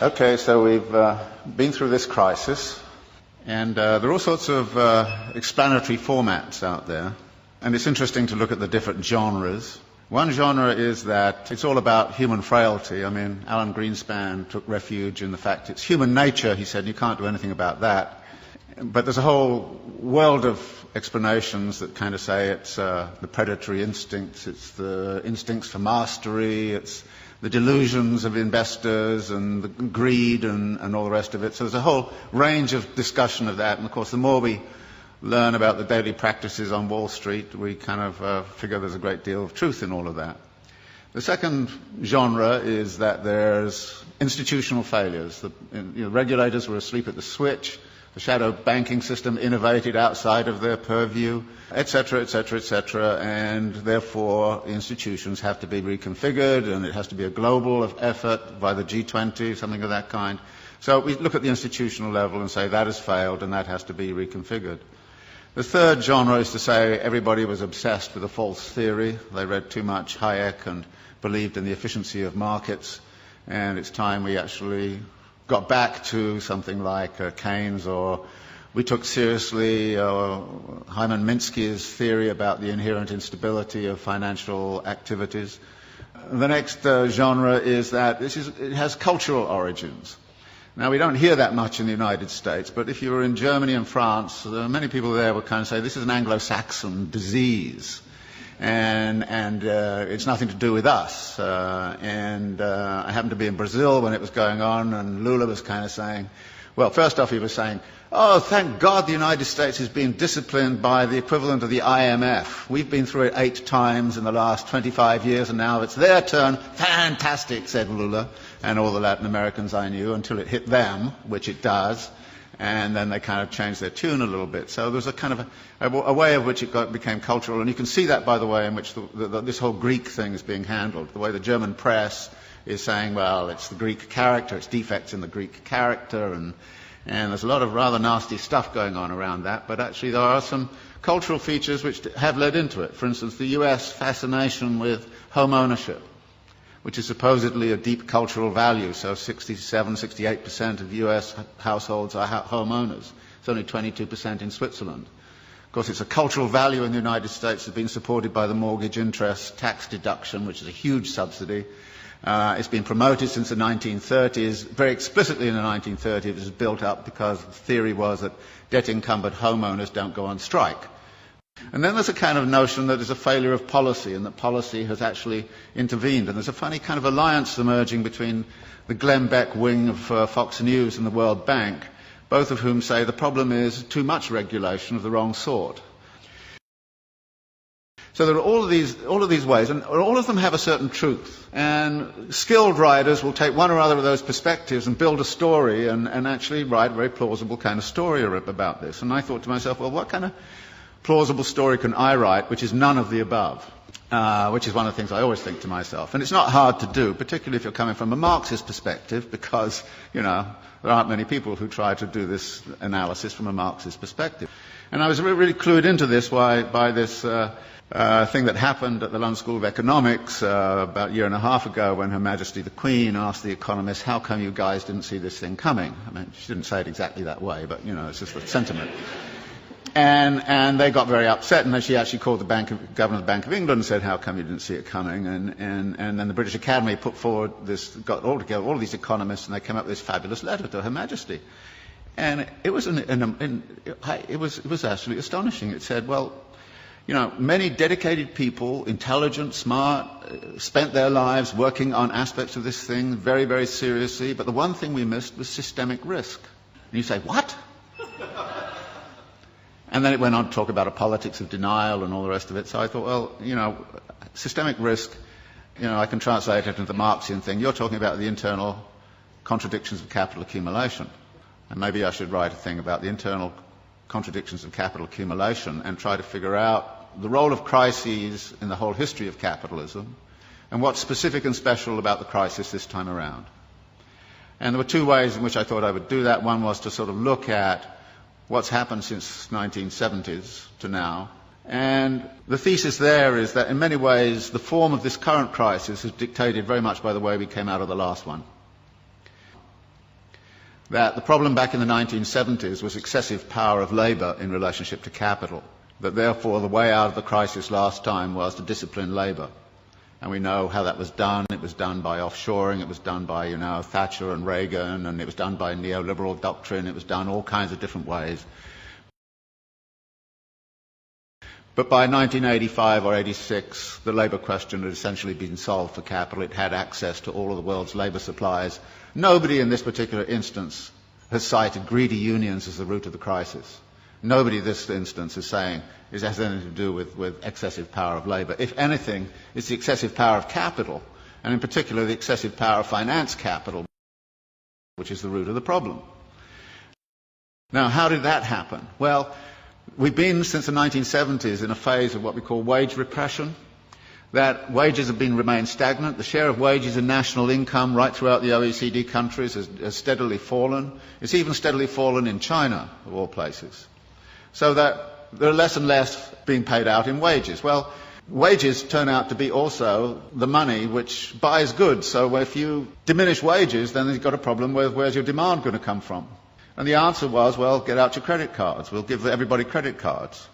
Okay, so we've been through this crisis, and there are all sorts of explanatory formats out there, and it's interesting to look at the different genres. One genre is that it's all about human frailty. I mean, Alan Greenspan took refuge in the fact it's human nature, he said, you can't do anything about that. But there's a whole world of explanations that kind of say it's the predatory instincts, it's the instincts for mastery, it's the delusions of investors and the greed and all the rest of it. So there's a whole range of discussion of that. And of course, the more we learn about the daily practices on Wall Street, we kind of figure there's a great deal of truth in all of that. The second genre is that there's institutional failures. The regulators were asleep at the switch. The shadow banking system innovated outside of their purview, etc., etc., etc., and therefore institutions have to be reconfigured, and it has to be a global effort by the G20, something of that kind. So we look at the institutional level and say that has failed and that has to be reconfigured. The third genre is to say everybody was obsessed with a false theory. They read too much Hayek and believed in the efficiency of markets, and it's time we actually got back to something like Keynes, or we took seriously Hyman Minsky's theory about the inherent instability of financial activities. The next genre is that it has cultural origins. Now, we don't hear that much in the United States, but if you were in Germany and France, many people there would kind of say this is an Anglo-Saxon disease. And it's nothing to do with us. I happened to be in Brazil when it was going on, and Lula was kind of saying, well, first off he was saying, oh, thank God the United States has been disciplined by the equivalent of the IMF. We've been through it 8 times in the last 25 years, and now it's their turn. Fantastic, said Lula, and all the Latin Americans I knew, until it hit them, which it does. And then they kind of changed their tune a little bit. So there's a kind of a way of which it became cultural. And you can see that by the way in which this whole Greek thing is being handled. The way the German press is saying, well, it's the Greek character, it's defects in the Greek character. And there's a lot of rather nasty stuff going on around that. But actually there are some cultural features which have led into it. For instance, the US fascination with home ownership, which is supposedly a deep cultural value. So 67, 68% of US households are homeowners. It's only 22% in Switzerland. Of course, it's a cultural value in the United States that's been supported by the mortgage interest tax deduction, which is a huge subsidy. It's been promoted since the 1930s. Very explicitly in the 1930s, it was built up because the theory was that debt-encumbered homeowners don't go on strike. And then there's a kind of notion that there's a failure of policy, and that policy has actually intervened. And there's a funny kind of alliance emerging between the Glenn Beck wing of Fox News and the World Bank, both of whom say the problem is too much regulation of the wrong sort. So there are all of these ways, and all of them have a certain truth. And skilled writers will take one or other of those perspectives and build a story and actually write a very plausible kind of story about this. And I thought to myself, well, what kind of plausible story can I write which is none of the above, which is one of the things I always think to myself. And it's not hard to do, particularly if you're coming from a Marxist perspective, because, there aren't many people who try to do this analysis from a Marxist perspective. And I was really clued into this by this thing that happened at the London School of Economics about a year and a half ago, when Her Majesty the Queen asked the economists, how come you guys didn't see this thing coming? I mean, she didn't say it exactly that way, but, it's just the sentiment. And they got very upset, and then she actually called the Governor of the Bank of England and said, how come you didn't see it coming? And then the British Academy put forward got all together, all of these economists, and they came up with this fabulous letter to Her Majesty. And it was it was absolutely astonishing. It said, well, many dedicated people, intelligent, smart, spent their lives working on aspects of this thing very, very seriously, but the one thing we missed was systemic risk. And you say, what? And then it went on to talk about a politics of denial and all the rest of it. So I thought, well, systemic risk, I can translate it into the Marxian thing. You're talking about the internal contradictions of capital accumulation. And maybe I should write a thing about the internal contradictions of capital accumulation and try to figure out the role of crises in the whole history of capitalism and what's specific and special about the crisis this time around. And there were 2 ways in which I thought I would do that. One was to sort of look at what's happened since 1970s to now. And the thesis there is that in many ways the form of this current crisis is dictated very much by the way we came out of the last one. that the problem back in the 1970s was excessive power of labour in relationship to capital, that therefore the way out of the crisis last time was to discipline labour. And we know how that was done. It was done by offshoring, it was done by, Thatcher and Reagan, and it was done by neoliberal doctrine, it was done all kinds of different ways. But by 1985 or 86, the labour question had essentially been solved for capital. It had access to all of the world's labour supplies. Nobody in this particular instance has cited greedy unions as the root of the crisis. Nobody in this instance is saying it has anything to do with excessive power of labour. If anything, it's the excessive power of capital, and in particular the excessive power of finance capital, which is the root of the problem. Now, how did that happen? Well, we've been, since the 1970s, in a phase of what we call wage repression, that wages have remained stagnant. The share of wages in national income right throughout the OECD countries has steadily fallen. It's even steadily fallen in China, of all places. So that there are less and less being paid out in wages. Well, wages turn out to be also the money which buys goods. So if you diminish wages, then you've got a problem with where's your demand going to come from? And the answer was, well, get out your credit cards. We'll give everybody credit cards.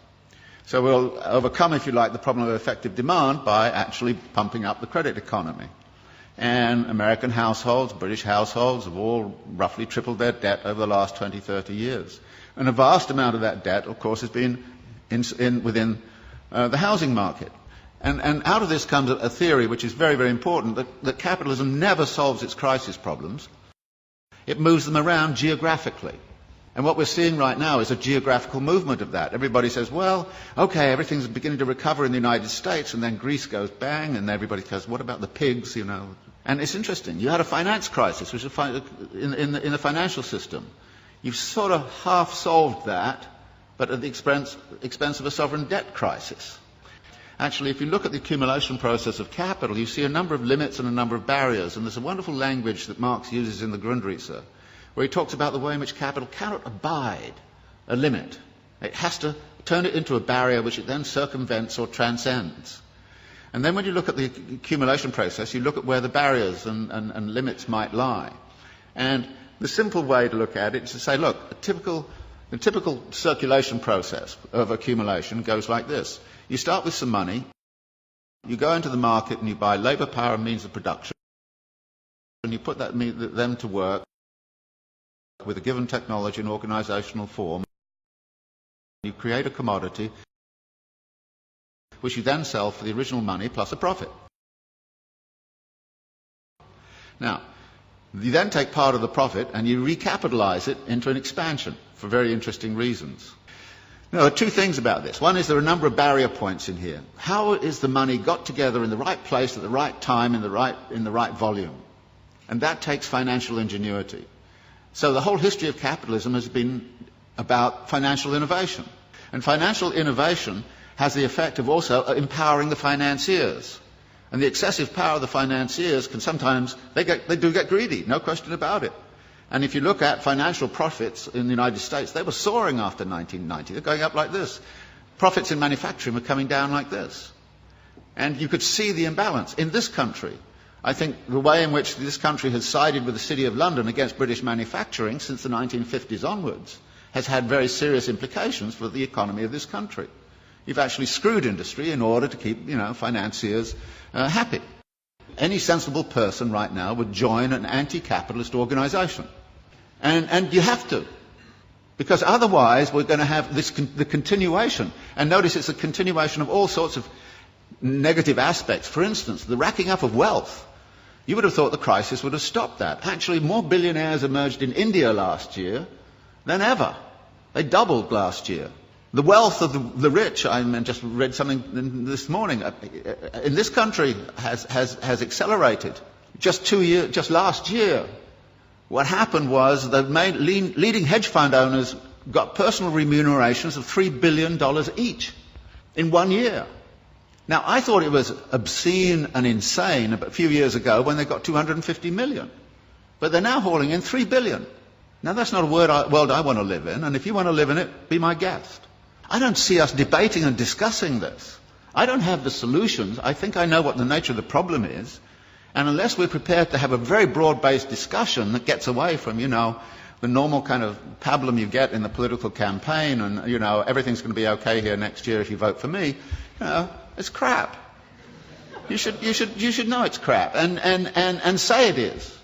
So we'll overcome, if you like, the problem of effective demand by actually pumping up the credit economy. And American households, British households have all roughly tripled their debt over the last 20, 30 years. And a vast amount of that debt, of course, has been within the housing market. And out of this comes a theory which is very, very important, that capitalism never solves its crisis problems. It moves them around geographically. And what we're seeing right now is a geographical movement of that. Everybody says, well, okay, everything's beginning to recover in the United States, and then Greece goes bang, and everybody says, what about the pigs, And it's interesting. You had a finance crisis, which is in the financial system. You've sort of half solved that, but at the expense of a sovereign debt crisis. Actually, if you look at the accumulation process of capital, you see a number of limits and a number of barriers. And there's a wonderful language that Marx uses in the Grundrisse, where he talks about the way in which capital cannot abide a limit. It has to turn it into a barrier which it then circumvents or transcends. And then when you look at the accumulation process, you look at where the barriers and limits might lie. And the simple way to look at it is to say, look, the typical circulation process of accumulation goes like this. You start with some money, you go into the market and you buy labour, power and means of production, and you put them to work with a given technology and organisational form. You create a commodity which you then sell for the original money plus a profit. Now, you then take part of the profit and you recapitalise it into an expansion for very interesting reasons. Now, there are two things about this. One is there are a number of barrier points in here. How is the money got together in the right place at the right time in the right volume? And that takes financial ingenuity. So the whole history of capitalism has been about financial innovation. And financial innovation has the effect of also empowering the financiers. And the excessive power of the financiers can sometimes, they do get greedy, no question about it. And if you look at financial profits in the United States, they were soaring after 1990. They're going up like this. Profits in manufacturing were coming down like this. And you could see the imbalance. In this country, I think the way in which this country has sided with the City of London against British manufacturing since the 1950s onwards has had very serious implications for the economy of this country. You've actually screwed industry in order to keep, financiers happy. Any sensible person right now would join an anti-capitalist organisation. And you have to. Because otherwise we're going to have the continuation. And notice it's a continuation of all sorts of negative aspects. For instance, the racking up of wealth. You would have thought the crisis would have stopped that. Actually, more billionaires emerged in India last year than ever. They doubled last year. The wealth of the rich, I just read something this morning, in this country has accelerated. Just last year, what happened was the leading hedge fund owners got personal remunerations of $3 billion each in 1 year. Now, I thought it was obscene and insane a few years ago when they got 250 million. But they're now hauling in 3 billion. Now, that's not a world I want to live in, and if you want to live in it, be my guest. I don't see us debating and discussing this. I don't have the solutions. I think I know what the nature of the problem is. And unless we're prepared to have a very broad-based discussion that gets away from, the normal kind of pablum you get in the political campaign, and, everything's going to be okay here next year if you vote for me, it's crap. You should know it's crap, and say it is.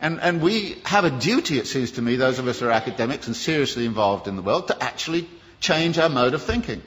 And we have a duty, it seems to me, those of us who are academics and seriously involved in the world, to actually change our mode of thinking.